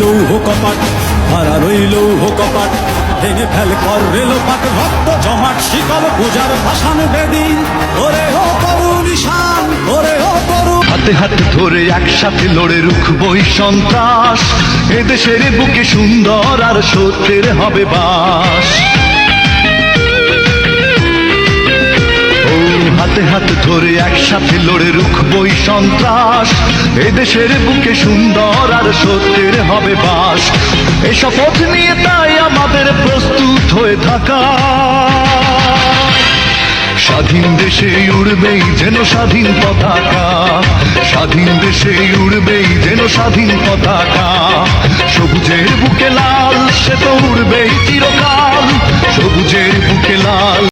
লৌহ কপাট, হারা লৌহ কপাট, ভেঙে ফেল কর রেলোপাট, রক্ত জমাট শিকল পূজার ভাসান বেদি, ওরে ও তরুণ ঈশান, ওরে ও তরুণ। হাতে হাতে ধরে একসাথে লড়ে রুখবই সন্ত্রাস, এদেশের বুকে সুন্দর আর সত্যের হবে বাস। হাতে হাতে ধরে একসাথে লড়ে রুখবই সন্ত্রাস, এদেশের বুকে সুন্দর আর সত্যের হবে বাস। এই শপথ নিয়ে তাই আমাদের প্রস্তুত হয়ে থাকা, স্বাধীন দেশে উড়বেই যেন স্বাধীন পতাকা, স্বাধীন দেশে উড়বেই যেন স্বাধীন পতাকা। সবুজের বুকে লাল, সে তো উড়বেই চিরকাল, সবুজের বুকে লাল।